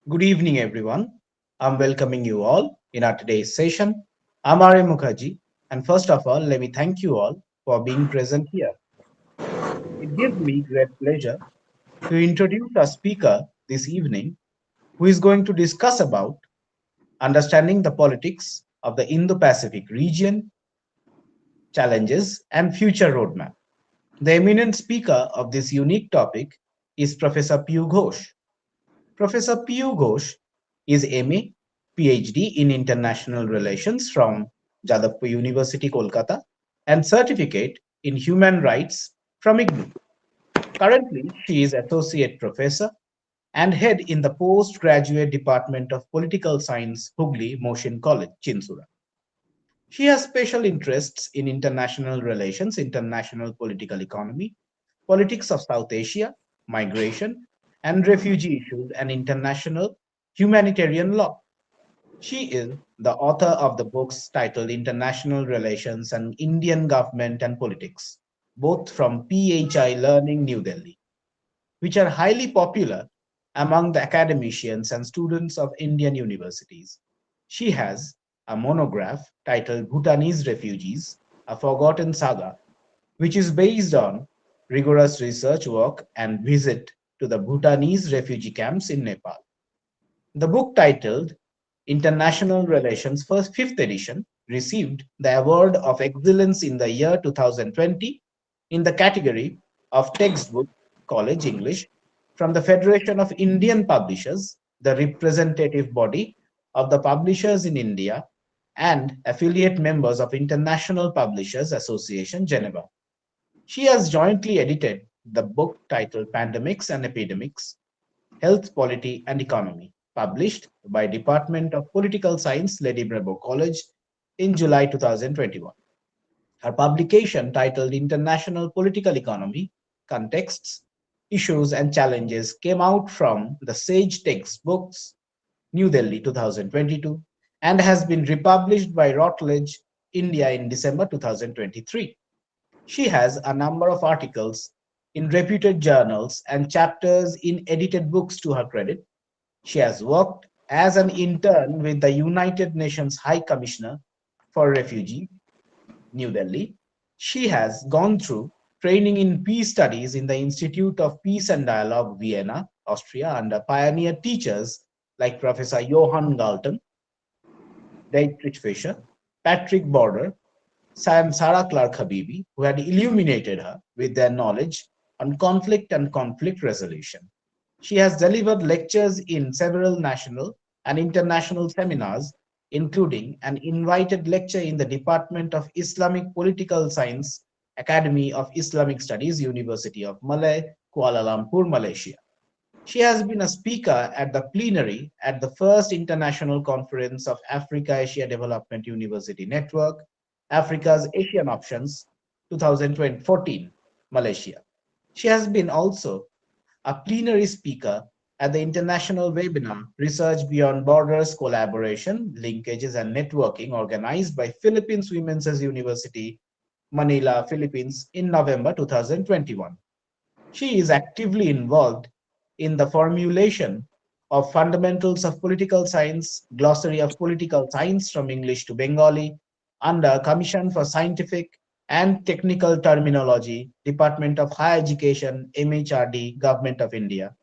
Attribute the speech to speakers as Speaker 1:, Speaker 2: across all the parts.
Speaker 1: Good evening, everyone. I'm welcoming you all in our today's session. I'm Arya Mukherjee, and first of all, let me thank you all for being present here. It gives me great pleasure to introduce our speaker this evening, who is going to discuss about understanding the politics of the Indo-Pacific region, challenges, and future roadmap. The eminent speaker of this unique topic is Professor Piyu Ghosh. Professor Piyu Ghosh is MA, PhD in International Relations from Jadavpur University, Kolkata, and certificate in Human Rights from Indo. Currently, she is Associate Professor and Head in the Postgraduate Department of Political Science, Hooghly Mohsin College, Chinsura. She has special interests in international relations, international political economy, politics of South Asia, migration and refugee issues, and international humanitarian law. She is the author of the books titled International Relations and Indian Government and Politics, both from PHI Learning New Delhi, which are highly popular among the academicians and students of Indian universities. She has a monograph titled Bhutanese Refugees, a Forgotten Saga, which is based on rigorous research work and visit to the Bhutanese refugee camps in Nepal. The book titled International Relations First Fifth Edition received the Award of Excellence in the year 2020 in the category of Textbook College English from the Federation of Indian Publishers, the representative body of the publishers in India and affiliate members of International Publishers Association, Geneva. She has jointly edited the book titled Pandemics and Epidemics, Health, Polity and Economy, published by Department of Political Science, Lady Brabo College in July 2021. Her publication titled International Political Economy, Contexts, Issues and Challenges came out from the Sage Textbooks, New Delhi 2022, and has been republished by Routledge, India in December 2023. She has a number of articles in reputed journals and chapters in edited books to her credit. She has worked as an intern with the United Nations High Commissioner for Refugees, New Delhi. She has gone through training in peace studies in the Institute of Peace and Dialogue, Vienna, Austria, under pioneer teachers like Professor Johann Galton, Dietrich Fischer, Patrick Border, and Sarah Clark Habibi, who had illuminated her with their knowledge on conflict and conflict resolution. She has delivered lectures in several national and international seminars, including an invited lecture in the Department of Islamic Political Science, Academy of Islamic Studies, University of Malay, Kuala Lumpur, Malaysia. She has been a speaker at the plenary at the first international conference of Africa Asia Development University Network, Africa's Asian Options 2014, Malaysia. She has been also a plenary speaker at the international webinar Research Beyond Borders Collaboration, Linkages and Networking organized by Philippines Women's University, Manila, Philippines in November 2021. She is actively involved in the formulation of Fundamentals of Political Science, Glossary of Political Science from English to Bengali, under Commission for Scientific and Technical Terminology, Department of Higher Education, MHRD, Government of India.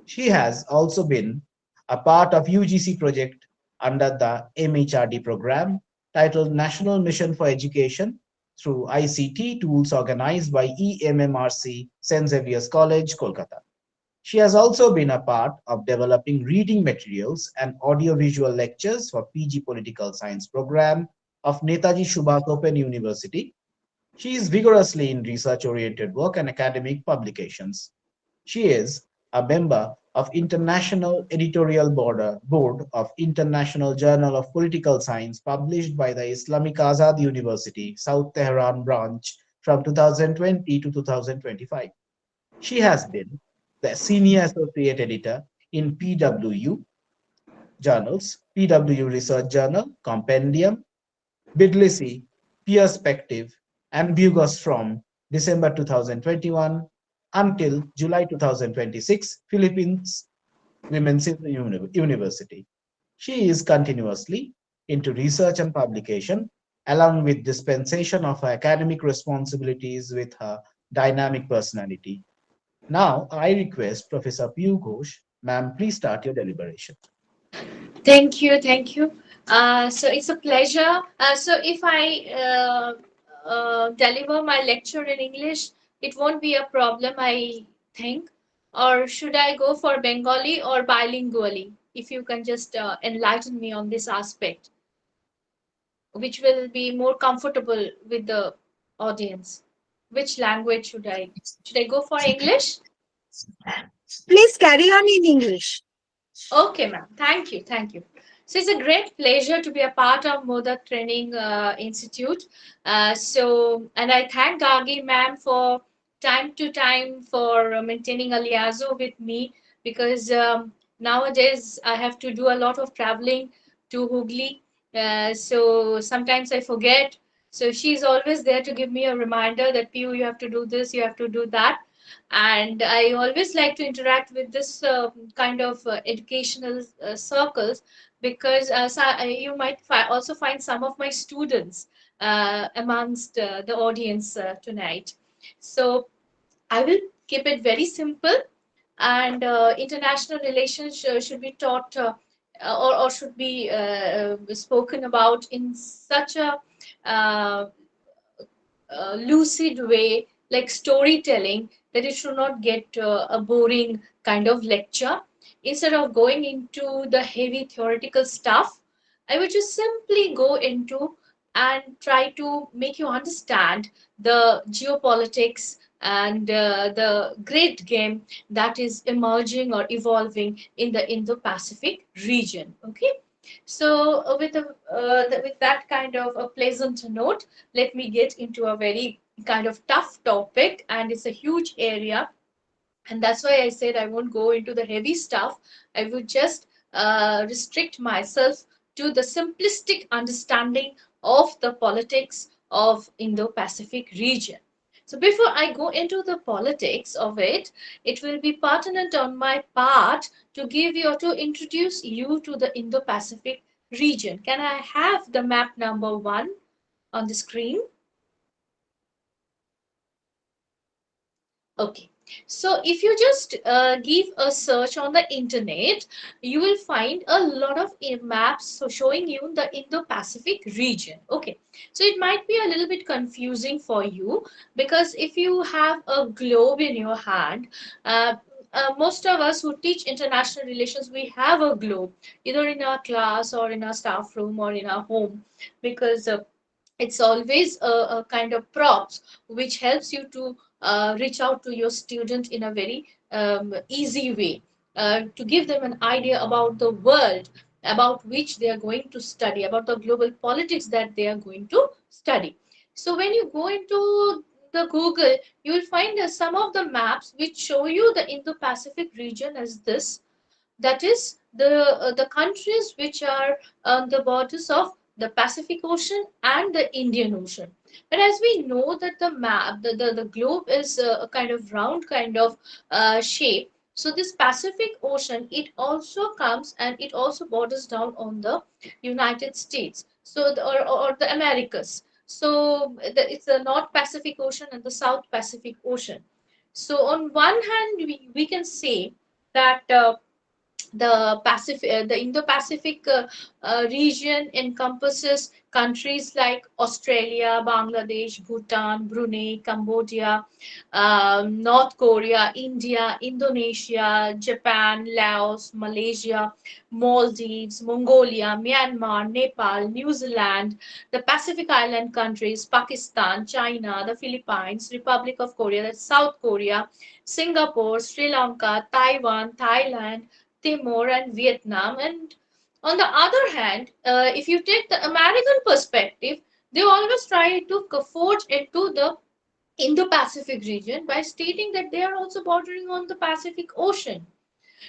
Speaker 1: She has also been a part of UGC project under the MHRD program titled National Mission for Education through ICT tools organized by EMMRC, St. Xavier's College, Kolkata. She has also been a part of developing reading materials and audiovisual lectures for PG Political Science program of Netaji Subhas Open University. She is vigorously in research-oriented work and academic publications. She is a member of International Editorial Board of International Journal of Political Science published by the Islamic Azad University, South Tehran branch from 2020 to 2025. She has been the senior associate editor in PWU journals, PW Research Journal, Compendium, Bidlisi, Perspective, and Bugos from December 2021 until July 2026, Philippines Women's University. She is continuously into research and publication, along with dispensation of her academic responsibilities with her dynamic personality. Now, I request Professor Piyu Ghosh, ma'am, please start your deliberation.
Speaker 2: Thank you, thank you. So it's a pleasure. So if I deliver my lecture in English, it won't be a problem, I think. Or should I go for Bengali or bilingually? If you can just enlighten me on this aspect, which will be more comfortable with the audience. Which language should I? Should I go for English?
Speaker 3: Please carry on in English.
Speaker 2: Okay, ma'am. Thank you. Thank you. So it's a great pleasure to be a part of Modak Training Institute. And I thank Gagi ma'am for time to time for maintaining a liaison with me because nowadays I have to do a lot of traveling to Hooghly. So sometimes I forget. So she's always there to give me a reminder that Piyu, you have to do this, you have to do that, and I always like to interact with this kind of educational circles because you might also find some of my students amongst the audience tonight. So I will keep it very simple, and international relations should be taught or should be spoken about in such a uh, lucid way, like storytelling, that it should not get a boring kind of lecture. Instead of going into the heavy theoretical stuff, I would just simply go into and try to make you understand the geopolitics and the great game that is emerging or evolving in the Indo-Pacific region. Okay, so with that kind of a pleasant note, let me get into a very kind of tough topic, and it's a huge area, and that's why I said I won't go into the heavy stuff. I would just restrict myself to the simplistic understanding of the politics of Indo-Pacific region. So before I go into the politics of it, it will be pertinent on my part to give you or to introduce you to the Indo-Pacific region. Can I have the map number 1 on the screen? Okay. So if you just give a search on the internet, you will find a lot of maps so showing you the Indo-Pacific region. Okay. So it might be a little bit confusing for you because if you have a globe in your hand, uh, most of us who teach international relations, we have a globe either in our class or in our staff room or in our home because it's always a kind of props which helps you to reach out to your student in a very easy way, to give them an idea about the world about which they are going to study, about the global politics that they are going to study. So when you go into the Google, you will find some of the maps which show you the Indo-Pacific region as this, that is the countries which are on the borders of the Pacific Ocean and the Indian Ocean. But as we know that the map, the globe is a kind of round kind of shape. So this Pacific Ocean, it also comes and it also borders down on the United States. So or the Americas. So it's the North Pacific Ocean and the South Pacific Ocean. So on one hand, we can say that the Indo-Pacific region encompasses countries like Australia, Bangladesh, Bhutan, Brunei, Cambodia, North Korea, India, Indonesia, Japan, Laos, Malaysia, Maldives, Mongolia, Myanmar, Nepal, New Zealand, the Pacific Island countries, Pakistan, China, the Philippines, Republic of Korea, that's South Korea, Singapore, Sri Lanka, Taiwan, Thailand, Timor, and Vietnam. And on the other hand, if you take the American perspective, they always try to forge into the Indo-Pacific region by stating that they are also bordering on the Pacific Ocean.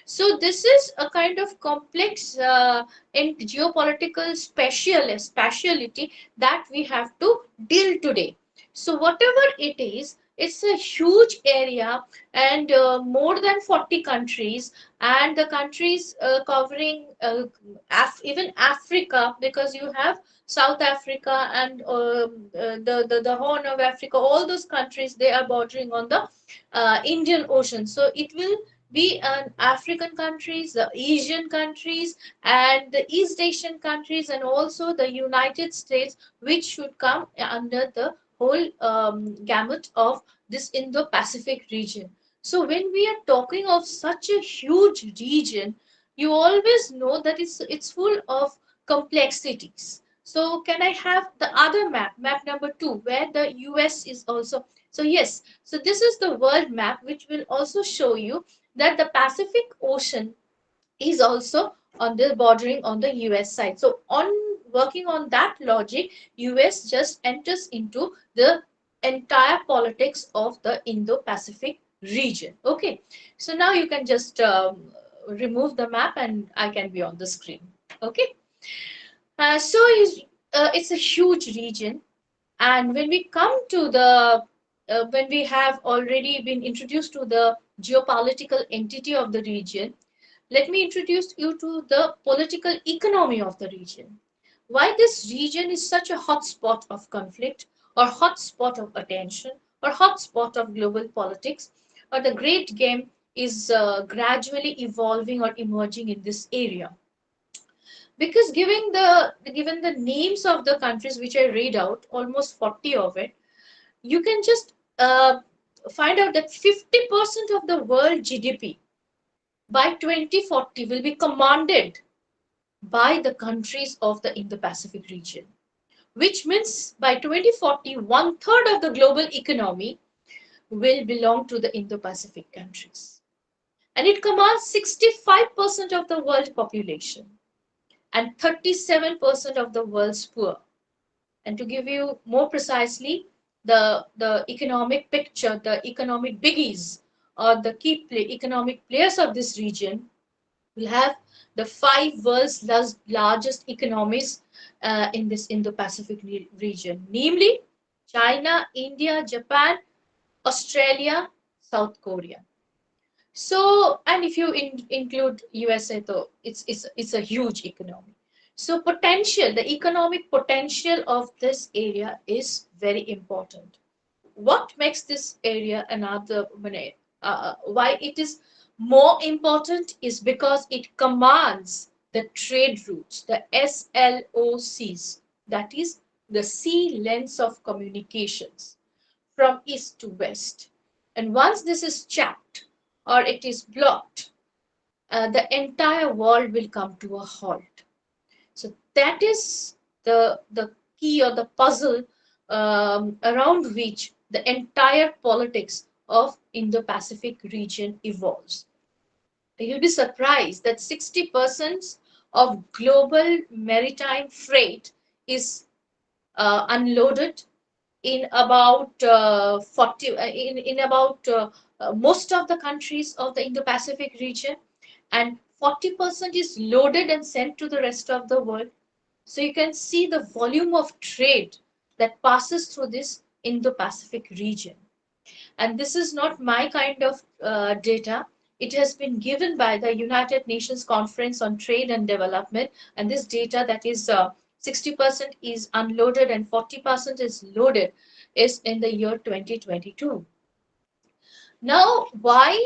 Speaker 2: So this is a kind of complex and geopolitical speciality that we have to deal today. So whatever it is, It's a huge area, and more than 40 countries, and the countries covering even Africa, because you have South Africa and the Horn of Africa. All those countries, they are bordering on the Indian Ocean. So it will be an African countries, the Asian countries, and the East Asian countries, and also the United States, which should come under the whole gamut of this Indo-Pacific region. So when we are talking of such a huge region, you always know that it's full of complexities. So can I have the other map, map number 2, where the US is also? So yes, so this is the world map, which will also show you that the Pacific Ocean is also on the bordering on the US side. So on working on that logic, US just enters into the entire politics of the Indo-Pacific region. Okay, so now you can just remove the map and I can be on the screen. Okay, it's a huge region, and when we come to the when we have already been introduced to the geopolitical entity of the region, let me introduce you to the political economy of the region. Why this region is such a hotspot of conflict, or hotspot of attention, or hotspot of global politics, or the great game is gradually evolving or emerging in this area. Because given the names of the countries which I read out, almost 40 of it, you can just find out that 50% of the world GDP by 2040 will be commanded by the countries of the Indo-Pacific region, which means by 2040, one third of the global economy will belong to the Indo-Pacific countries. And it commands 65% of the world population and 37% of the world's poor. And to give you more precisely the economic picture, the economic biggies, or the economic players of this region, will have the five world's largest economies in this Indo-Pacific region, namely China, India, Japan, Australia, South Korea. So, and if you include USA, though, it's a huge economy. So, the economic potential of this area is very important. What makes this area another, why it is more important is because it commands the trade routes, the SLOCs, that is the sea lengths of communications from east to west. And once this is chapped or it is blocked, the entire world will come to a halt. So that is the key or the puzzle around which the entire politics of Indo-Pacific region evolves. You'll be surprised that 60% of global maritime freight is unloaded in about 40 in about most of the countries of the Indo-Pacific region, and 40% is loaded and sent to the rest of the world. So you can see the volume of trade that passes through this Indo-Pacific region. And this is not my kind of data. It has been given by the United Nations Conference on Trade and Development. And this data, that is 60% is unloaded and 40% is loaded, is in the year 2022. Now, why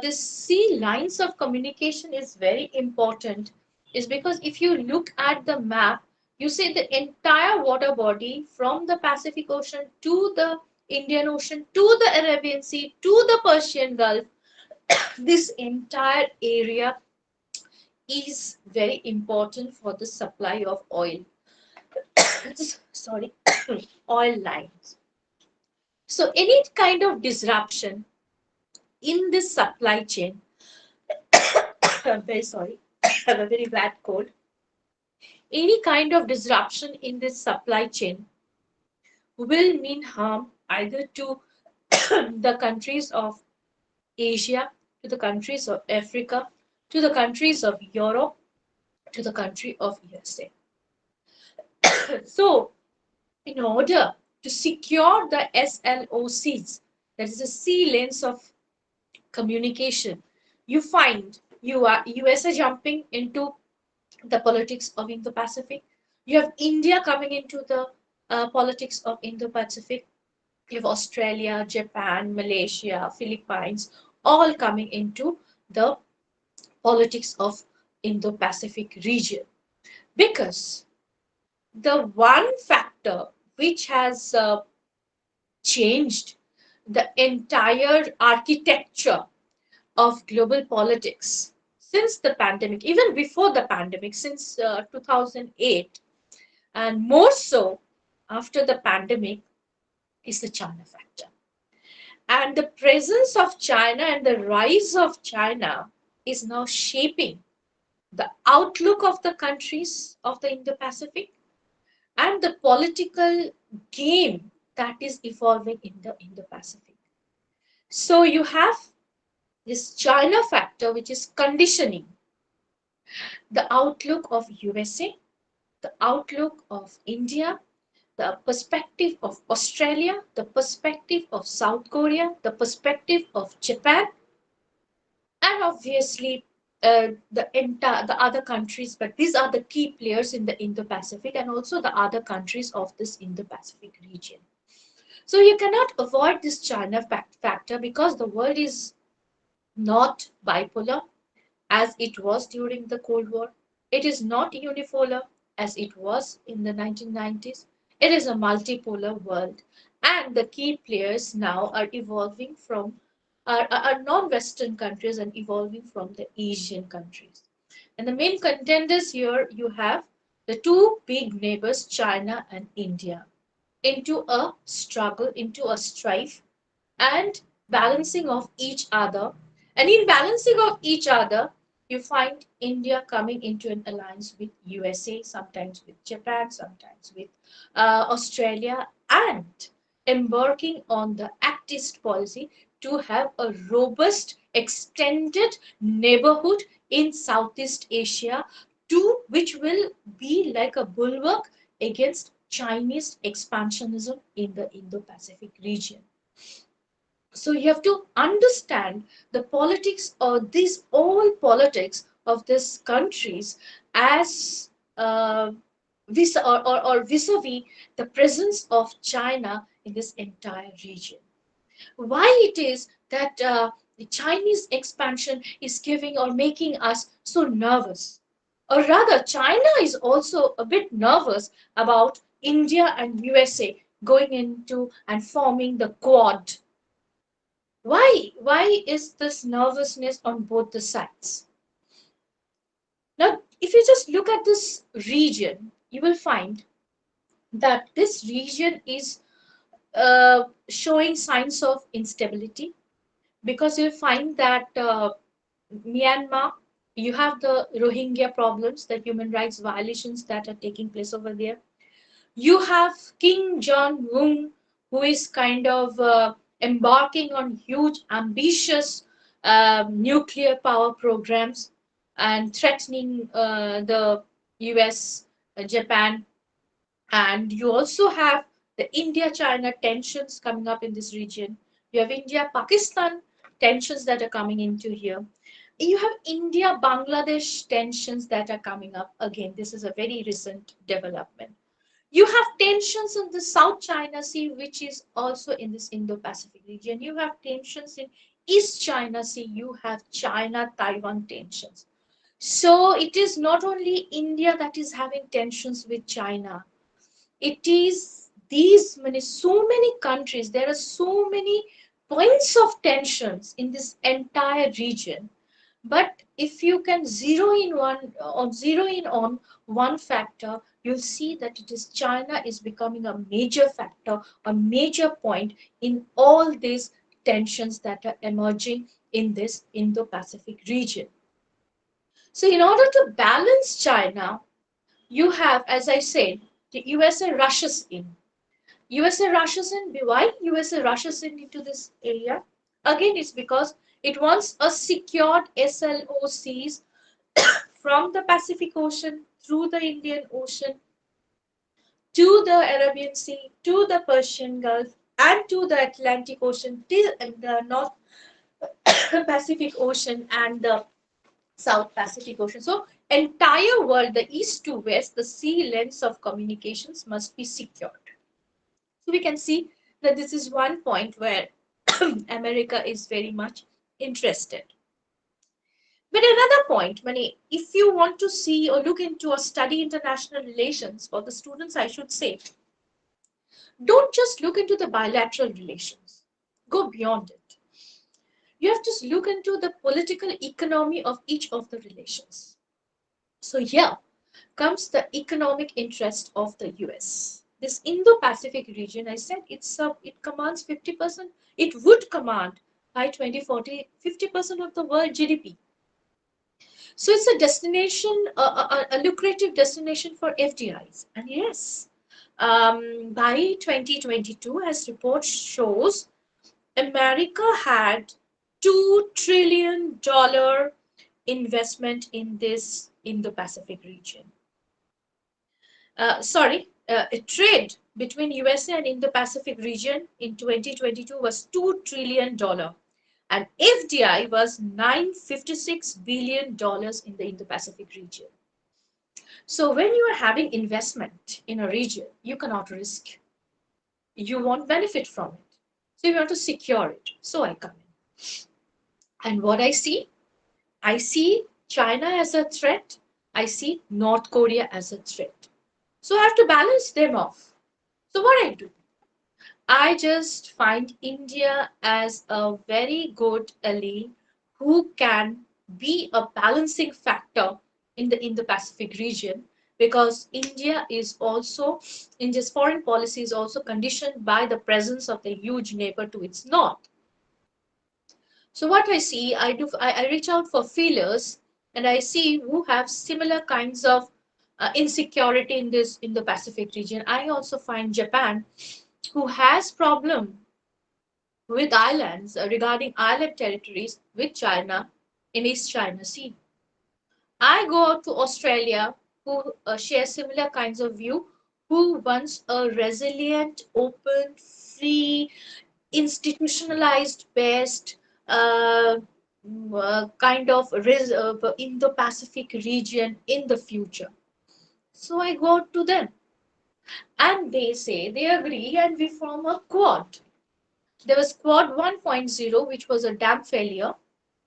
Speaker 2: this sea lines of communication is very important is because if you look at the map, you see the entire water body from the Pacific Ocean to the Indian Ocean to the Arabian Sea to the Persian Gulf. This entire area is very important for the supply of oil. Sorry, oil lines. So any kind of disruption in this supply chain, I'm very sorry, I have a very bad cold. Any kind of disruption in this supply chain will mean harm either to the countries of Asia, to the countries of Africa, to the countries of Europe, to the country of USA. So, in order to secure the SLOCs, that is the sea lanes of communication. You find USA jumping into the politics of Indo-Pacific. You have India coming into the politics of Indo-Pacific. You have Australia, Japan, Malaysia, Philippines, all coming into the politics of Indo-Pacific region. Because the one factor which has changed the entire architecture of global politics since the pandemic, even before the pandemic, since 2008, and more so after the pandemic, is the China factor. And the presence of China and the rise of China is now shaping the outlook of the countries of the Indo Pacific and the political game that is evolving in the Indo Pacific. So you have this China factor, which is conditioning the outlook of USA, the outlook of India, the perspective of Australia, the perspective of South Korea, the perspective of Japan, and obviously the other countries. But these are the key players in the Indo-Pacific and also the other countries of this Indo-Pacific region. So you cannot avoid this China factor because the world is not bipolar as it was during the Cold War. It is not unipolar as it was in the 1990s. It is a multipolar world. And the key players now are evolving from are non-Western countries and evolving from the Asian countries. And the main contenders here you have the two big neighbors, China and India, into a struggle, into a strife, and balancing of each other. And in balancing of each other, you find India coming into an alliance with USA, sometimes with Japan, sometimes with Australia, and embarking on the Actist policy to have a robust, extended neighborhood in Southeast Asia, to which will be like a bulwark against Chinese expansionism in the Indo-Pacific region. So you have to understand the politics or these all politics of these countries as or vis-a-vis the presence of China in this entire region. Why it is that the Chinese expansion is giving or making us so nervous? Or rather, China is also a bit nervous about India and USA going into and forming the Quad. Why is this nervousness on both the sides? Now, if you just look at this region, you will find that this region is showing signs of instability because you find that Myanmar, you have the Rohingya problems, the human rights violations that are taking place over there. You have King Jong Un, who is kind of embarking on huge, ambitious nuclear power programs and threatening the US, Japan, and you also have the India China tensions coming up in this region. You have India Pakistan tensions that are coming into here. You have India Bangladesh tensions that are coming up. Again, this is a very recent development. You have tensions in the South China Sea, which is also in this Indo-Pacific region. You have tensions in East China Sea. You have China-Taiwan tensions. So it is not only India that is having tensions with China. It is these many, so many countries. There are so many points of tensions in this entire region. But if you can zero in on one factor, you'll see that it is China is becoming a major factor, a major point in all these tensions that are emerging in this Indo-Pacific region. So in order to balance China, you have, as I said, the USA rushes in. USA rushes in. Why USA rushes in into this area? Again, it's because it wants a secured SLOCs from the Pacific Ocean through the Indian Ocean to the Arabian Sea, to the Persian Gulf, and to the Atlantic Ocean, till the North Pacific Ocean and the South Pacific Ocean. So, entire world, the east to west, the sea lengths of communications must be secured. So we can see that this is one point where America is very much interested. But another point, Mani, if you want to see or look into or study international relations for the students, I should say, don't just look into the bilateral relations. Go beyond it. You have to look into the political economy of each of the relations. So here comes the economic interest of the US. This Indo-Pacific region, I said it commands 50%. It would command by 2040 50% of the world GDP. So it's a destination, a lucrative destination for FDIs. And yes, by 2022, as report shows, America had $2 trillion investment in this Indo-Pacific region. A trade between USA and Indo-Pacific region in 2022 was $2 trillion, and FDI was $956 billion in the Indo-Pacific region. So when you are having investment in a region, you cannot risk. You want benefit from it. So you want to secure it. So I come in. And what I see China as a threat. I see North Korea as a threat. So I have to balance them off. So what I do? I just find India as a very good ally who can be a balancing factor in the Indo-Pacific region, because India's foreign policy is also conditioned by the presence of the huge neighbor to its north. So what I see, I reach out for feelers, and I see who have similar kinds of insecurity in this in the Pacific region. I also find Japan, who has problem with islands regarding island territories with China in East China Sea. I go out to Australia, who share similar kinds of view, who wants a resilient, open, free, institutionalized based kind of Indo-Pacific region in the future. So I go to them, and they say they agree, and we form a quad. There was quad 1.0, which was a dam failure.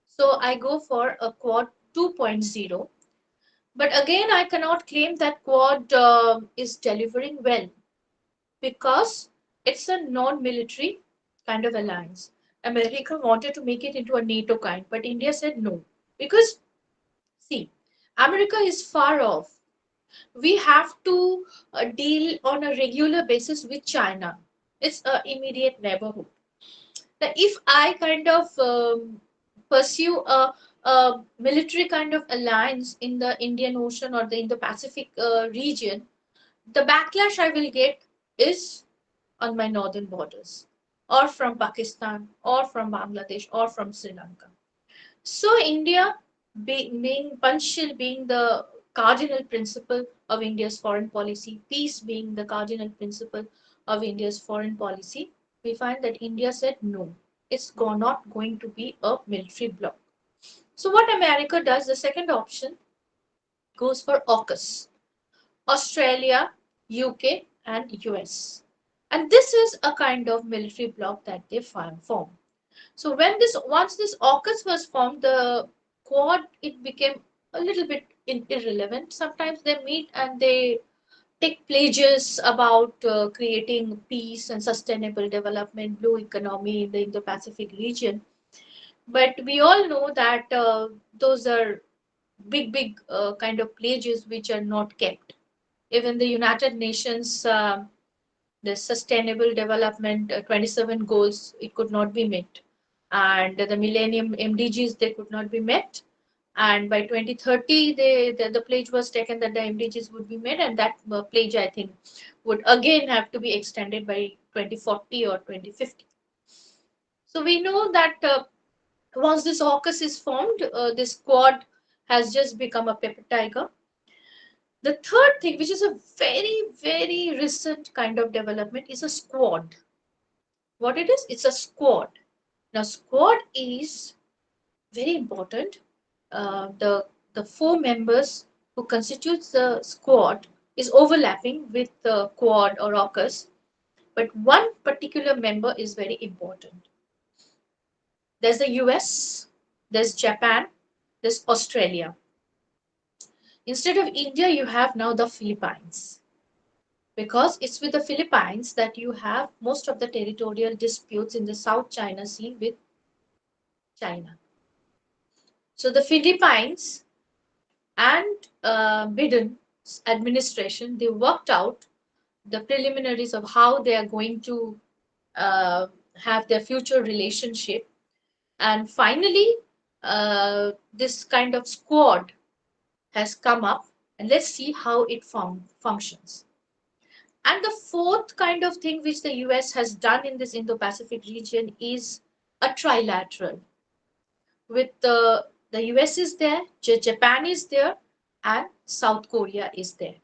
Speaker 2: So I go for a quad 2.0. But again, I cannot claim that quad is delivering well, because it's a non-military kind of alliance. America wanted to make it into a NATO kind, but India said no. Because, see, America is far off. We have to deal on a regular basis with China. It's an immediate neighborhood. Now, if I kind of pursue a military kind of alliance in the Indian Ocean or the Indo-Pacific region, the backlash I will get is on my northern borders, or from Pakistan, or from Bangladesh, or from Sri Lanka. So India, being Panchshil being the cardinal principle of India's foreign policy, peace being the cardinal principle of India's foreign policy, we find that India said no, it's not going to be a military bloc. So what America does, the second option goes for AUKUS, Australia, UK, and US. And this is a kind of military bloc that they form. So once this AUKUS was formed, the Quad, it became a little bit irrelevant. Sometimes they meet and they take pledges about creating peace and sustainable development, blue economy in the Indo-Pacific region. But we all know that those are big kind of pledges which are not kept. Even the United Nations, the Sustainable Development 27 goals, it could not be met, and the Millennium MDGs, they could not be met. And by 2030, the pledge was taken that the MDGs would be met, and that pledge, I think, would again have to be extended by 2040 or 2050. So we know that once this AUKUS is formed, this Quad has just become a paper tiger. The third thing, which is a very, very recent kind of development, is a squad. What it is? It's a squad. Now, squad is very important. The four members who constitutes the squad is overlapping with the quad or AUKUS, but one particular member is very important. There's the US, there's Japan, there's Australia. Instead of India, you have now the Philippines. Because it's with the Philippines that you have most of the territorial disputes in the South China Sea with China. So the Philippines and Biden's administration, they worked out the preliminaries of how they are going to uh, have their future relationship. And finally, this kind of squad has come up, and let's see how it functions. And the fourth kind of thing which the US has done in this Indo Pacific region is a trilateral. With the US is there, Japan is there, and South Korea is there.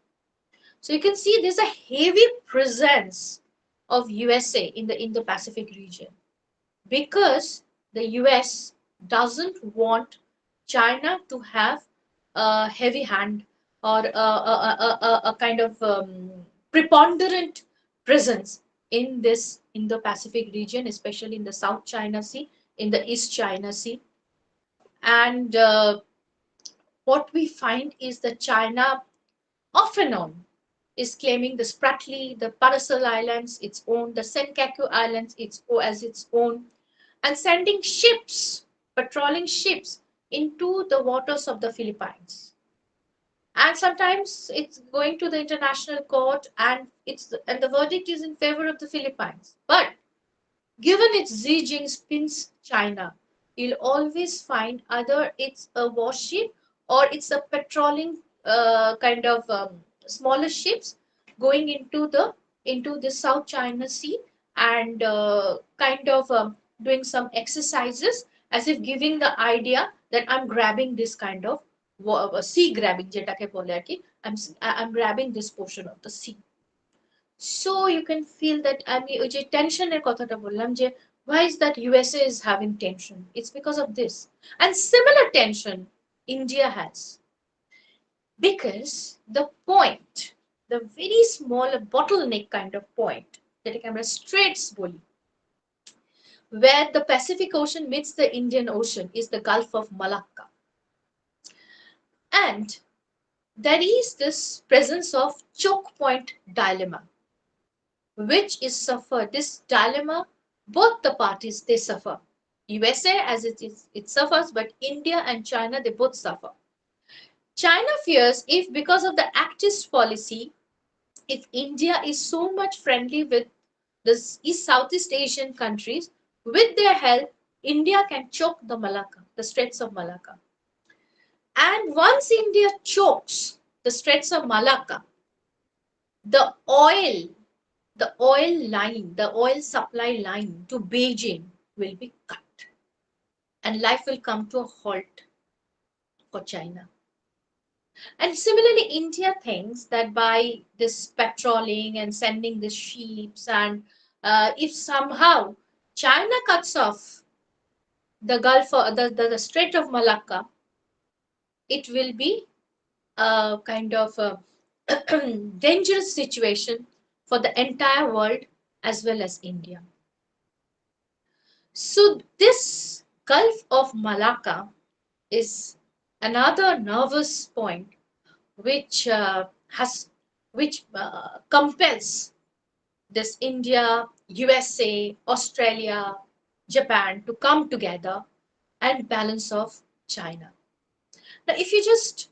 Speaker 2: So you can see there's a heavy presence of USA in the Indo Pacific region because the US doesn't want China to have a heavy hand or a kind of preponderant presence in this Indo Pacific region, especially in the South China Sea, in the East China Sea. And what we find is that China, off and on, is claiming the Spratly, the Paracel Islands, its own, the Senkaku Islands, as its own, and sending ships, patrolling ships, into the waters of the Philippines. And sometimes it's going to the international court, and the verdict is in favor of the Philippines. But given its Xi Jinping's China, you'll always find either it's a warship or it's a patrolling kind of smaller ships going into the South China Sea and kind of doing some exercises as if giving the idea that I'm grabbing this kind of sea grabbing যেটাকে বলে আর কি I'm grabbing this portion of the sea. So you can feel that আমি ওই যে টেনশনের কথাটা বললাম যে why is that USA is having tension? It's because of this. And similar tension India has. Because the point, the very small bottleneck kind of point, যেটাকে আমরা straits বলি, where the Pacific Ocean meets the Indian Ocean is the Gulf of Malacca. And there is this presence of choke point dilemma, which is suffered. This dilemma, both the parties they suffer. USA as it suffers, but India and China they both suffer. China fears if because of the activist policy, if India is so much friendly with the Southeast Asian countries, with their help, India can choke the Malacca, the Straits of Malacca. And once India chokes the Straits of Malacca, the oil line, the oil supply line to Beijing will be cut. And life will come to a halt for China. And similarly, India thinks that by this patrolling and sending the ships, and if somehow China cuts off the Gulf, the Strait of Malacca, it will be a kind of a dangerous situation for the entire world as well as India. So this Gulf of Malacca is another nervous point which has which compels this India, USA, Australia, Japan to come together and balance off China. Now, if you just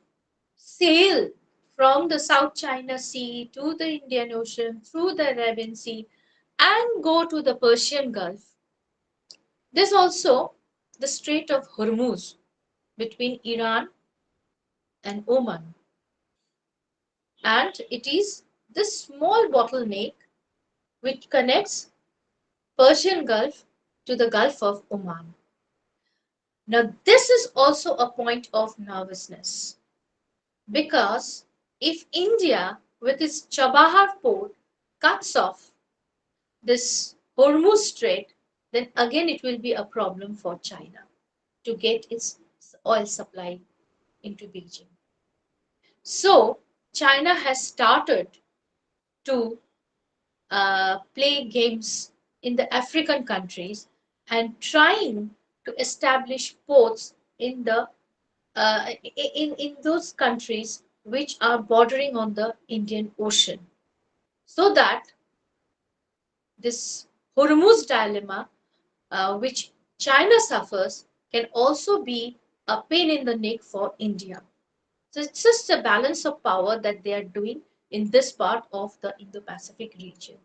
Speaker 2: sail from the South China Sea to the Indian Ocean, through the Arabian Sea, and go to the Persian Gulf, there's also the Strait of Hormuz between Iran and Oman. And it is this small bottleneck which connects Persian Gulf to the Gulf of Oman. Now, this is also a point of nervousness because If India, with its Chabahar port, cuts off this Hormuz Strait, then again it will be a problem for China to get its oil supply into Beijing. So China has started to play games in the African countries and trying to establish ports in the in those countries which are bordering on the Indian Ocean, so that this Hormuz dilemma, which China suffers, can also be a pain in the neck for India. So it's just a balance of power that they are doing in this part of the Indo Pacific region.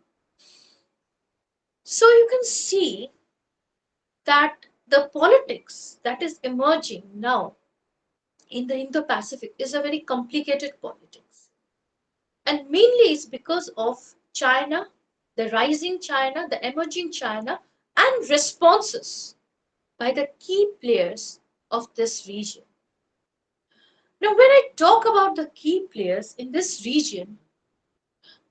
Speaker 2: So you can see that the politics that is emerging now in the Indo Pacific is a very complicated politics. And mainly it's because of China, the rising China, the emerging China, and responses by the key players of this region. Now, when I talk about the key players in this region,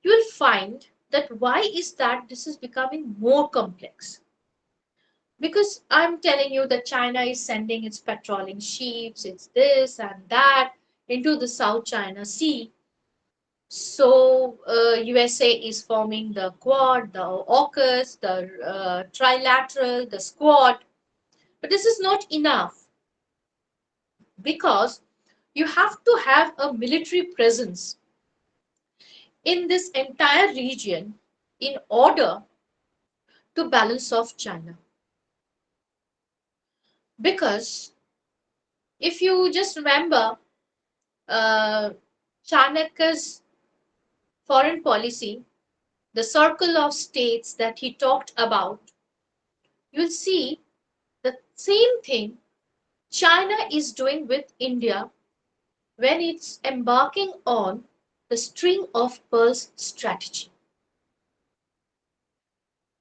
Speaker 2: you will find that why is that this is becoming more complex. Because I'm telling you that China is sending its patrolling ships, it's this and that into the South China Sea. So USA is forming the Quad, the AUKUS, the Trilateral, the Squad. But this is not enough because you have to have a military presence in this entire region in order to balance off China. Because if you just remember uh, Chanakya's foreign policy, the circle of states that he talked about, you'll see the same thing China is doing with India when it's embarking on the string of pearls strategy.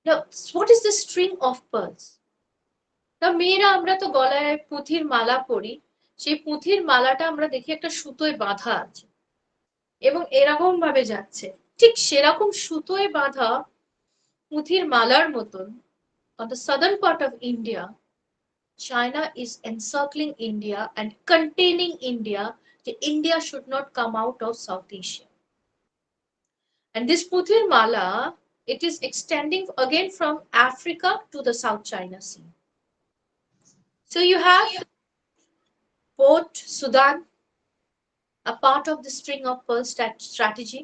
Speaker 2: Now, what is the string of pearls? তা মেয়েরা আমরা তো গলায় পুঁথির মালা পরি, সেই পুঁথির মালাটা আমরা দেখি একটা সুতোয় বাঁধা আছে এবং এরকম ভাবে যাচ্ছে, ঠিক সেরকম সুতোয় বাঁধা পুঁথির মালার মতন on the southern part of India, China is encircling India and containing India. That India should not come out of South Asia. And this puthir mala, it is extending again from Africa to the South China Sea. So you have Port Sudan, a part of the string of pearl strategy.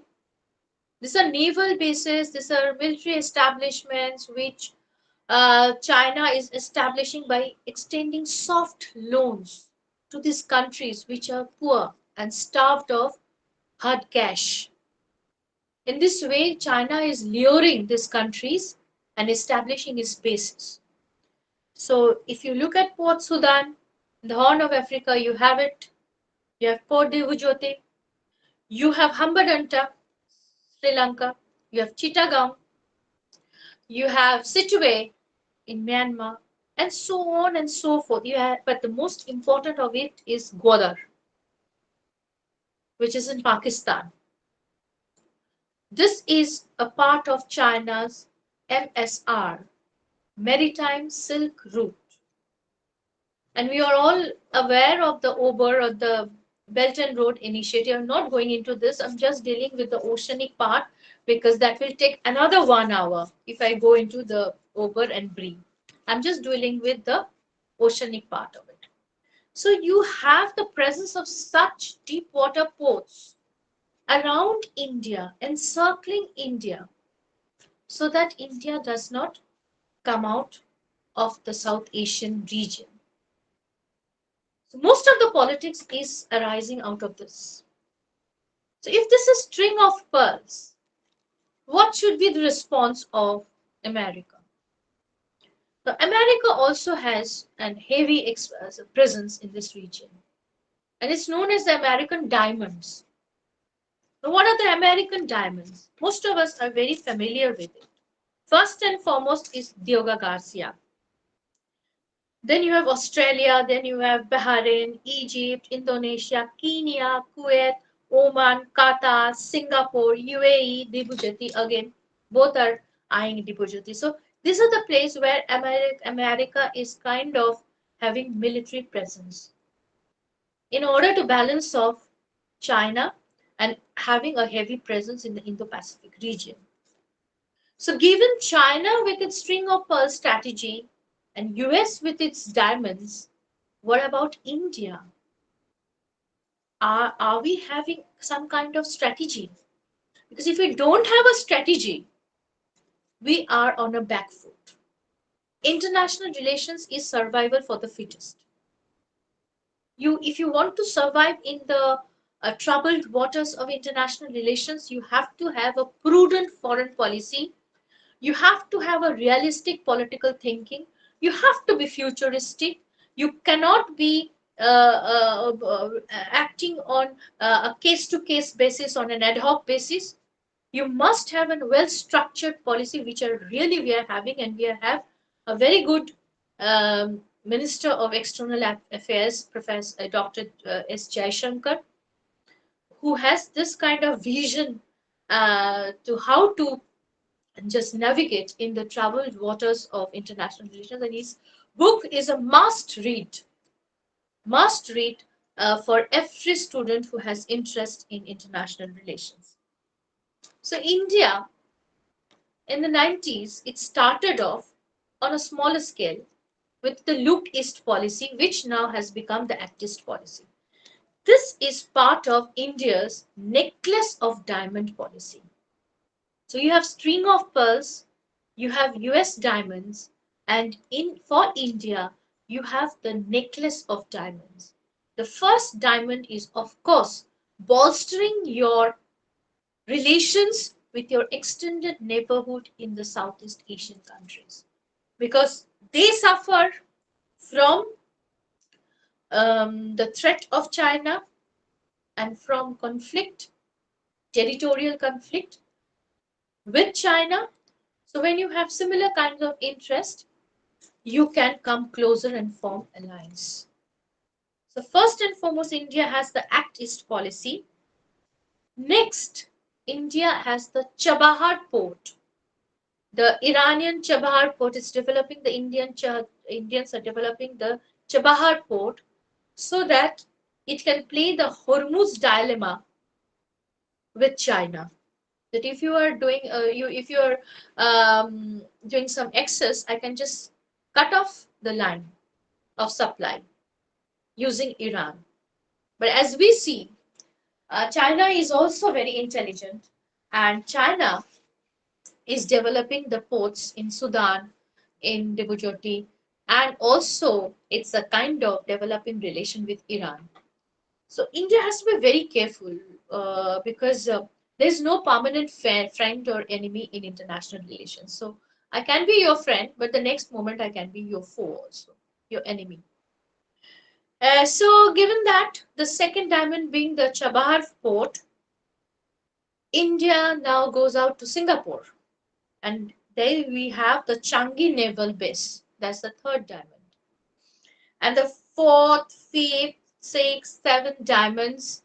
Speaker 2: These are naval bases, these are military establishments which China is establishing by extending soft loans to these countries which are poor and starved of hard cash. In this way, China is luring these countries and establishing its bases. So, if you look at Port Sudan, the Horn of Africa, you have it. You have Port de Vujote, you have Hambantota, Sri Lanka, you have Chittagong, you have Sittwe in Myanmar, and so on and so forth. But the most important of it is Gwadar, which is in Pakistan. This is a part of China's MSR, Maritime Silk Route. And we are all aware of the OBER or the Belt and Road Initiative. I'm not going into this. I'm just dealing with the oceanic part because that will take another 1 hour if I go into the OBER and BRI. I'm just dealing with the oceanic part of it. So you have the presence of such deep water ports around India, encircling India, so that India does not come out of the South Asian region. So most of the politics is arising out of this. So if this is string of pearls, what should be the response of America? So America also has a heavy presence in this region, and it's known as the American diamonds. Now, what are the American diamonds? Most of us are very familiar with it. First and foremost is Diogo Garcia. Then you have Australia, then you have Bahrain, Egypt, Indonesia, Kenya, Kuwait, Oman, Qatar, Singapore, UAE, Djibouti again, both are eyeing Djibouti. So these are the places where America is kind of having military presence in order to balance off China and having a heavy presence in the Indo-Pacific region. So given China with its string of pearls strategy and US with its diamonds, what about India? Are we having some kind of strategy? Because if we don't have a strategy, we are on a back foot. International relations is survival for the fittest. If you want to survive in the troubled waters of international relations, you have to have a prudent foreign policy. You have to have a realistic political thinking. You have to be futuristic. You cannot be acting on a case to case basis, on an ad hoc basis. You must have a well structured policy, which are really we are having, and we have a very good Minister of External Affairs, Professor Dr. S. Jaishankar, who has this kind of vision to how to just navigate in the troubled waters of international relations. And his book is a must read for every student who has interest in international relations. So India in the 90s, it started off on a smaller scale with the Look East policy, which now has become the Act East policy. This is part of India's necklace of diamond policy. So you have string of pearls, you have US diamonds, and in for India, you have the necklace of diamonds. The first diamond is, of course, bolstering your relations with your extended neighborhood in the Southeast Asian countries because they suffer from the threat of China and from conflict, territorial conflict with China. So when you have similar kinds of interest, you can come closer and form alliance. So first and foremost, India has the Act East policy. Next, India has the Chabahar port. The Iranian Chabahar port is developing, the Indians are developing the Chabahar port so that it can play the Hormuz dilemma with China. That if you are doing if you are doing some excess, I can just cut off the line of supply using Iran. But as we see, China is also very intelligent, and China is developing the ports in Sudan, in Djibouti, and also it's a kind of developing relation with Iran. So India has to be very careful because there's no permanent friend or enemy in international relations. So I can be your friend, but the next moment I can be your foe also, your enemy. So given that the second diamond being the Chabahar port, India now goes out to Singapore, and there we have the Changi Naval Base. That's the third diamond. And the fourth, fifth, sixth, seventh diamonds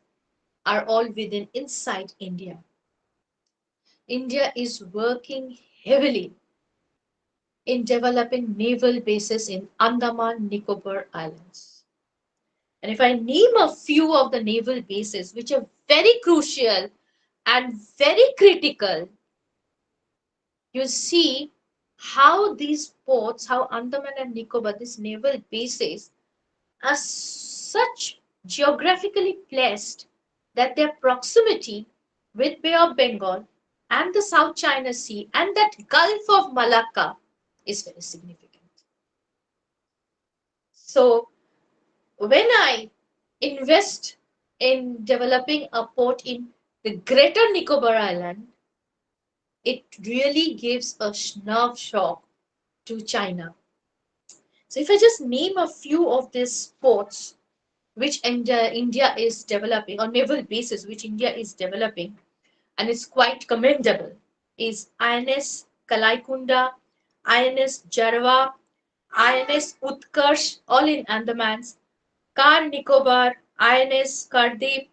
Speaker 2: are all within inside India. India is working heavily in developing naval bases in Andaman Nicobar Islands. And if I name a few of the naval bases which are very crucial and very critical, you see how these ports, how Andaman and Nicobar, these naval bases, are such geographically placed that their proximity with Bay of Bengal and the South China Sea and that Gulf of Malacca is very significant. So when I invest in developing a port in the Greater Nicobar Island, it really gives a nerve shock to China. So if I just name a few of these ports which India is developing, or naval bases which India is developing, and it's quite commendable, is INS Kalaikunda, INS Jarwa, INS Utkarsh, all in Andamans, Car Nicobar, INS Kardeep,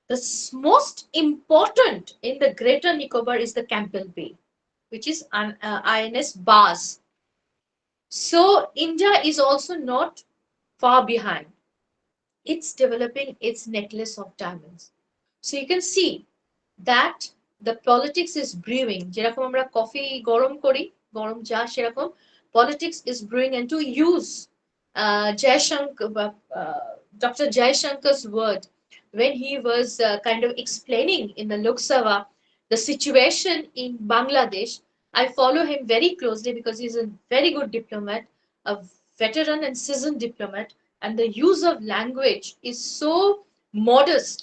Speaker 2: The most important in the Greater Nicobar is the Campbell Bay, which is an INS Bars. So India is also not far behind. It's developing its necklace of diamonds. So you can see that the politics is brewing. যেরকম আমরা coffee গরম করি, গরম চা সেরকম politics is brewing, and to use Dr. Jayashankar's word when he was kind of explaining in the Lok Sabha the situation in Bangladesh. I follow him very closely because he's a very good diplomat, a veteran and seasoned diplomat, and the use of language is so modest,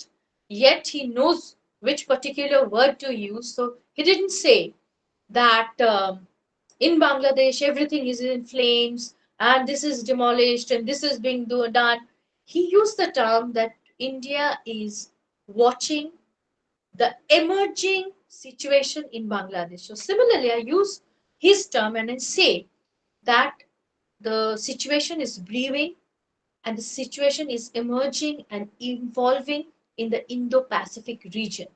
Speaker 2: yet he knows which particular word to use. So he didn't say that in Bangladesh everything is in flames and this is demolished and this is being done. He used the term that India is watching the emerging situation in Bangladesh. So similarly, I use his term and I say that the situation is brewing and the situation is emerging and evolving in the Indo-Pacific region.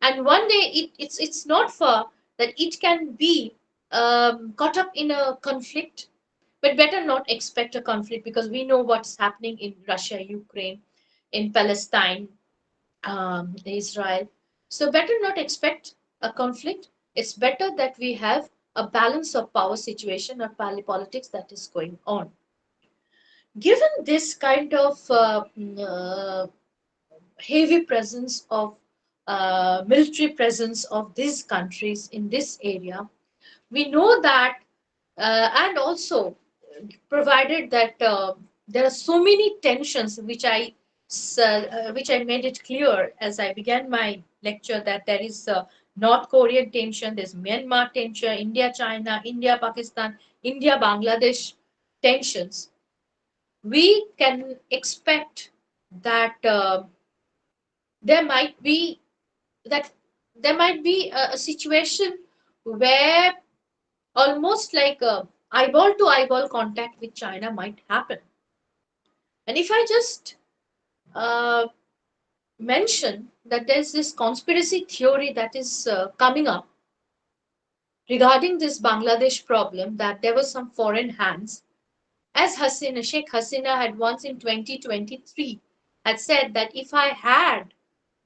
Speaker 2: And one day it's not far that it can be caught up in a conflict, but better not expect a conflict because we know what's happening in Russia, Ukraine, in Palestine, Israel. So better not expect a conflict. It's better that we have a balance of power situation or politics that is going on. Given this kind of heavy presence of military presence of these countries in this area, we know that, and also provided that there are so many tensions, which I made it clear as I began my lecture that there is North Korean tension, there's Myanmar tension, India China, India Pakistan, India Bangladesh tensions. We can expect that there might be that there might be a situation where almost like a eyeball to eyeball contact with China might happen. And if I just uh, mention that there's this conspiracy theory that is coming up regarding this Bangladesh problem, that there were some foreign hands, as Sheikh Hasina had once in 2023 had said that if I had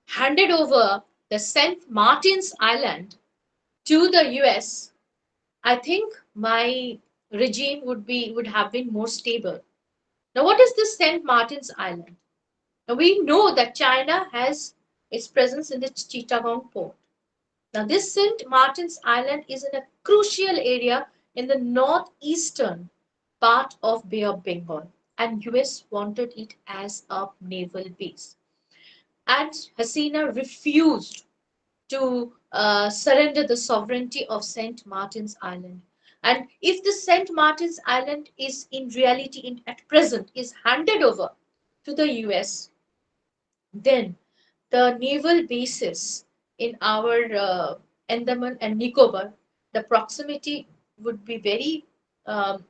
Speaker 2: handed over the St. Martin's Island to the US, I think my regime would have been more stable. Now, what is this St. Martin's Island? Now, we know that China has its presence in the Chittagong port. Now, this St. Martin's Island is in a crucial area in the northeastern part of Bay of Bengal, and US wanted it as a naval base. And Hasina refused to surrender the sovereignty of St. Martin's Island. And if the St. Martin's Island is in reality, at present, is handed over to the US, then the naval bases in our Andaman and Nicobar, the proximity would be very um,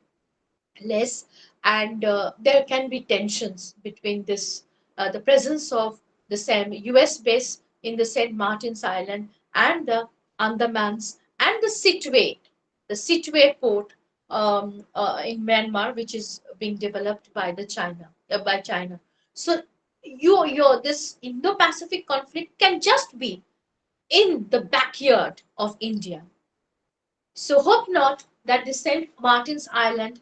Speaker 2: less, and there can be tensions between the presence of the same US base in the St. Martin's Island and the Andamans and the Situate port in Myanmar, which is being developed by by China. So your this Indo-Pacific conflict can just be in the backyard of India. So hope not that the St. Martin's Island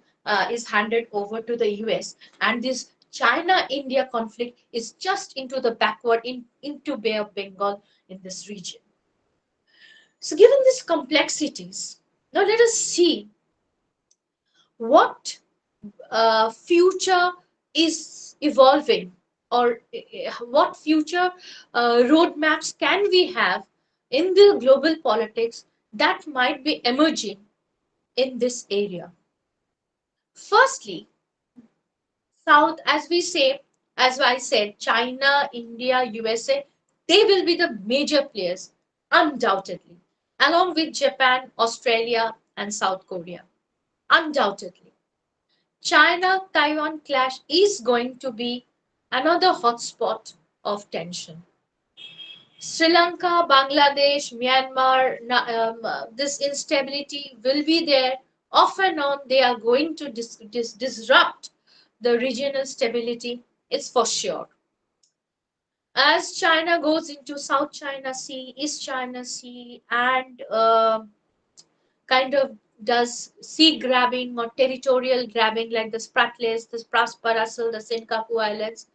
Speaker 2: is handed over to the US and this China-India conflict is just into the backward into Bay of Bengal in this region. So given these complexities, now let us see what future is evolving, or what future roadmaps can we have in the global politics that might be emerging in this area. Firstly, South, as we say, as I said, China, India, USA, they will be the major players, undoubtedly, along with Japan, Australia, and South Korea. Undoubtedly. China Taiwan clash is going to be another hotspot of tension. Sri Lanka, Bangladesh, Myanmar, this instability will be there. Off and on, they are going to disrupt the regional stability. It's for sure. As China goes into South China Sea, East China Sea, and kind of does sea grabbing or territorial grabbing like the Spratlys, the Paracel, the Senkaku Islands,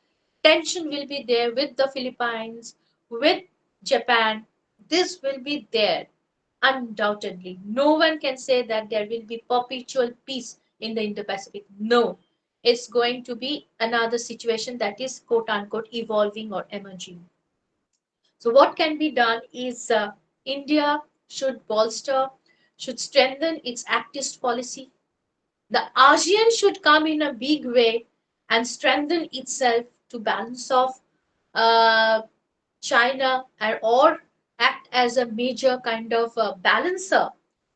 Speaker 2: tension will be there with the Philippines, with Japan. This will be there undoubtedly. No one can say that there will be perpetual peace in the Indo Pacific. No, it's going to be another situation that is quote unquote evolving or emerging. So, what can be done is India should bolster, should strengthen its activist policy. The ASEAN should come in a big way and strengthen itself to balance off uh, China or act as a major kind of balancer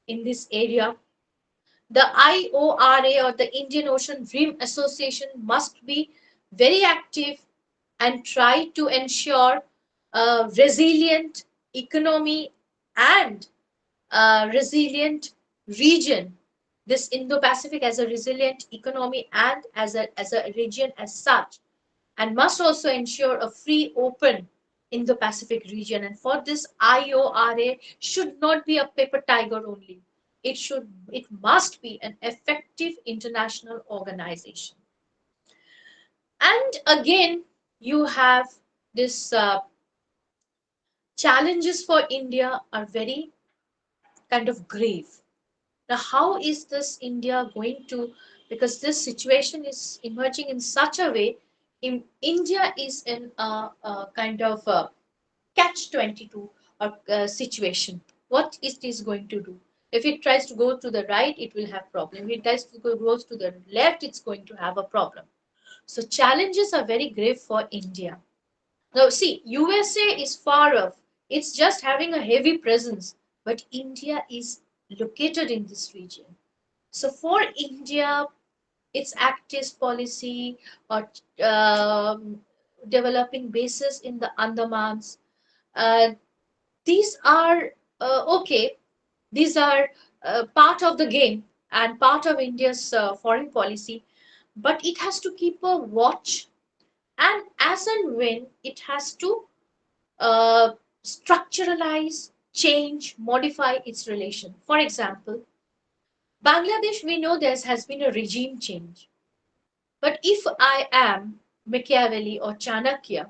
Speaker 2: in this area. The IORA or the Indian Ocean Rim Association must be very active and try to ensure a resilient economy and a resilient region. This Indo-Pacific as a resilient economy and as a region as such, and must also ensure a free, open Indo-Pacific region. And for this, IORA should not be a paper tiger only. It must be an effective international organization. And again, you have this challenges for India are very kind of grave. Now, how is this India going to? Because this situation is emerging in such a way, India is in a kind of a catch 22 situation. What it is going to do? If it tries to go to the right, it will have problem. If it tries to go goes to the left, it's going to have a problem. So challenges are very grave for India. Now, see, USA is far off. It's just having a heavy presence, but India is located in this region. So, for India, its active policy or developing bases in the Andamans, uh, these are okay. These are part of the game and part of India's foreign policy, but it has to keep a watch, and as and when it has to uh, structuralize, change, modify its relation. For example, Bangladesh, we know there has been a regime change. But if I am Machiavelli or Chanakya,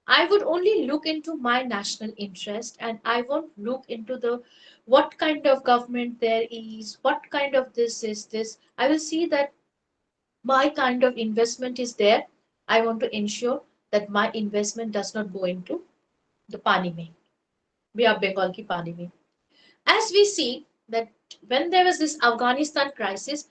Speaker 2: I would only look into my national interest and I won't look into the what kind of government there is, what kind of this is this. I will see that my kind of investment is there. I want to ensure that my investment does not go into the pani mein. We are Bengal ki pani mein. As we see that when there was this Afghanistan crisis,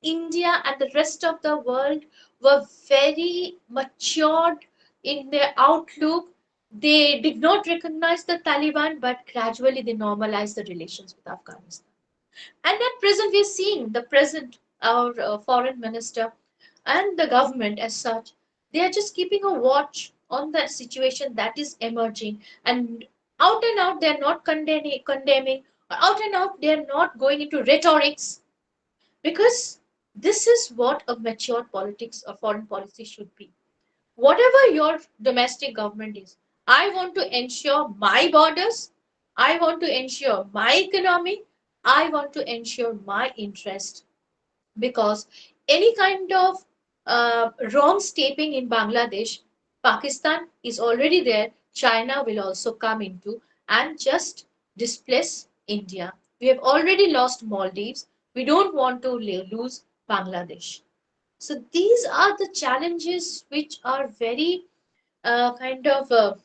Speaker 2: India and the rest of the world were very matured in their outlook. They did not recognize the Taliban, but gradually they normalized the relations with Afghanistan. And at present, we are seeing the present, our foreign minister and the government as such, they are just keeping a watch on the situation that is emerging. And out, they are not condemning, or out and out, they are not going into rhetorics because this is what a mature politics or foreign policy should be. Whatever your domestic government is, I want to ensure my borders, I want to ensure my economy, I want to ensure my interest, because any kind of wrong stepping in Bangladesh, Pakistan is already there, China will also come into and just displace India. We have already lost Maldives. We don't want to lose Bangladesh. So these are the challenges which are very kind of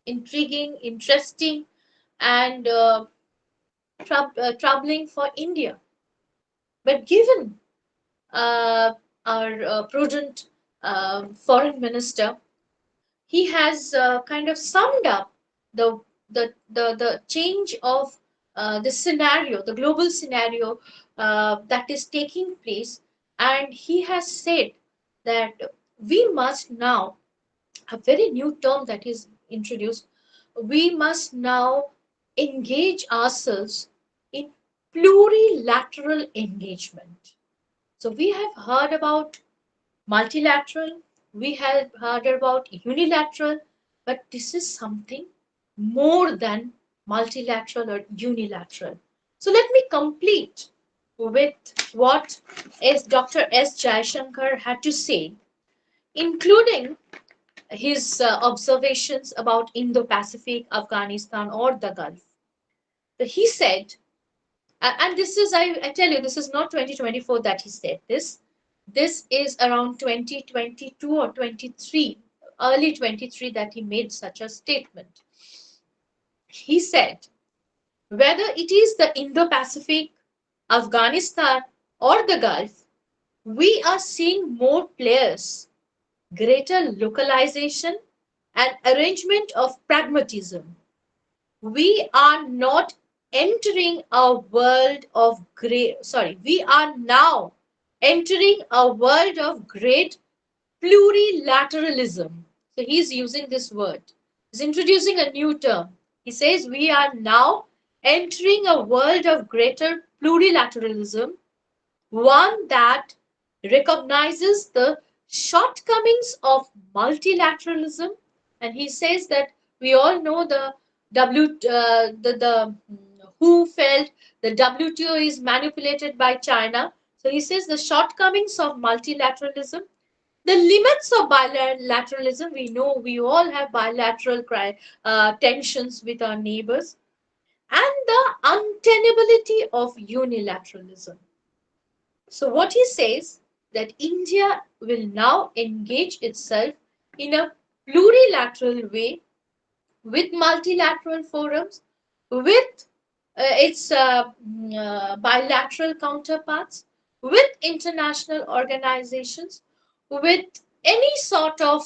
Speaker 2: intriguing, interesting, and troubling for India. But given our prudent foreign minister, he has kind of summed up the the change of the scenario, the global scenario that is taking place, and he has said that we must now, a very new term that is introduced, we must now engage ourselves in plurilateral engagement. So we have heard about multilateral, we have heard about unilateral, but this is something more than multilateral or unilateral. So let me complete with what Dr. S. Jaishankar had to say, including his observations about Indo-Pacific, Afghanistan, or the Gulf. He said, and this is, I tell you, this is not 2024 that he said this. This is around 2022 or 23, early 23, that he made such a statement. He said, whether it is the Indo-Pacific, Afghanistan, or the Gulf, we are seeing more players, greater localization, and arrangement of pragmatism. We are not entering a world of great, sorry, we are now entering a world of great plurilateralism. So he's using this word. He's introducing a new term. He says we are now entering a world of greater plurilateralism, one that recognizes the shortcomings of multilateralism. And he says that we all know the who felt the WTO is manipulated by China. So he says the shortcomings of multilateralism, the limits of bilateralism. We know we all have bilateral tensions with our neighbors, and the untenability of unilateralism. So what he says, that India will now engage itself in a plurilateral way with multilateral forums, with its bilateral counterparts, with international organizations, with any sort of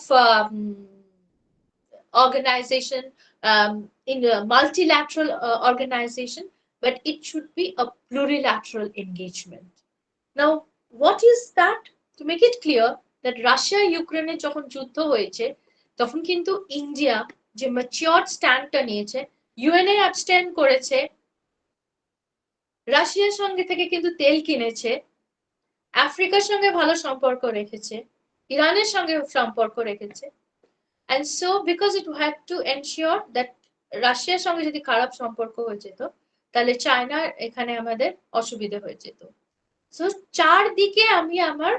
Speaker 2: organization, in a multilateral organization, but it should be a plurilateral engagement. Now, what is that? To make it clear, that Russia ইউক্রেনে যখন যুদ্ধ হয়েছে, তখন কিন্তু India যে mature স্ট্যান্ডটা নিয়েছে, ইউএনএ abstain করেছে, রাশিয়ার সঙ্গে থেকে কিন্তু তেল কিনেছে, আফ্রিকার সঙ্গে ভালো সম্পর্ক রেখেছে, ইরানের সঙ্গে সম্পর্ক রেখেছে, and so because it had to ensure that রাশিয়ার সঙ্গে যদি খারাপ সম্পর্ক হয়ে যেত, তাহলে চায়নার এখানে আমাদের অসুবিধা হয়ে যেত। সো চারদিকে আমি আমার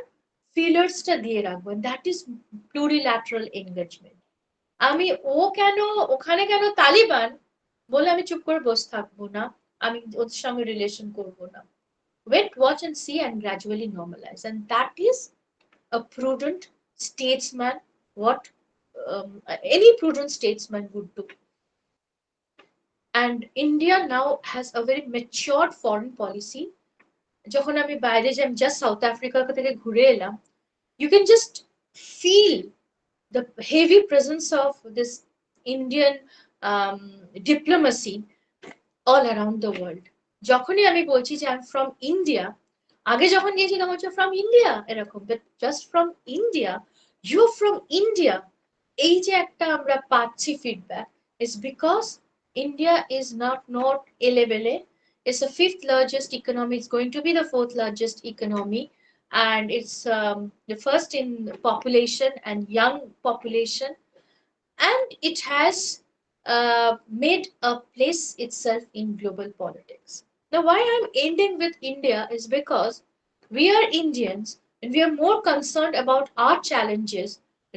Speaker 2: ফিলার্সটা দিয়ে রাখবো, দ্যাট ইজ প্লুরিল্যাটারাল এনগেজমেন্ট। আমি ও কেন ওখানে কেন তালিবান বলে আমি চুপ করে বসে থাকবো না, আমি ওদের সঙ্গে রিলেশন করবো না। Wait, watch and see, and gradually normalize, and that is a prudent statesman, what any prudent statesman would do. And India now has a very matured foreign policy. যখন আমি বাইরে যাই, আমি জাস্ট সাউথ আফ্রিকা থেকে ঘুরে এলাম, you can just feel the heavy presence of this Indian diplomacy all around the world. যখনই আমি বলছি যে I'm from India, আগে যখন গিয়েছিলাম হচ্ছে from India এরকম, but just from India, you're from India, এই যে একটা আমরা পাচ্ছি feedback, is because India is not a level. It's the fifth largest economy. It's going to be the fourth largest economy, and it's the first in population and young population, and it has made a place itself in global politics. Now, why I'm ending with India is because we are Indians and we are more concerned about our challenges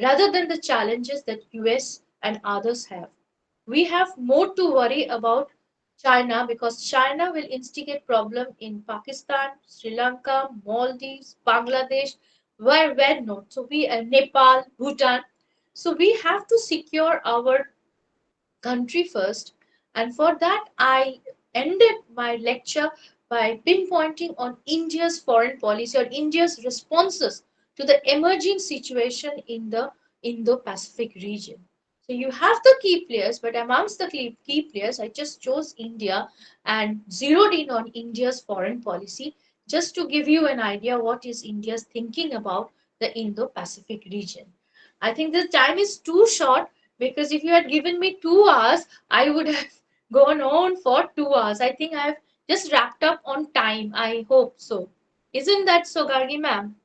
Speaker 2: rather than the challenges that US and others have. We have more to worry about China, because China will instigate problem in Pakistan, Sri Lanka, Maldives, Bangladesh, where not. So we Nepal, Bhutan. So we have to secure our country first. And for that, I ended my lecture by pinpointing on India's foreign policy, or India's responses to the emerging situation in the Indo-Pacific region. So you have the key players, but amongst the key players, I just chose India and zeroed in on India's foreign policy, just to give you an idea what is India's thinking about the Indo-Pacific region. I think the time is too short, Because if you had given me 2 hours, I would have gone on for 2 hours. I think I've just wrapped up on time. I hope so. Isn't that so, Gargi ma'am?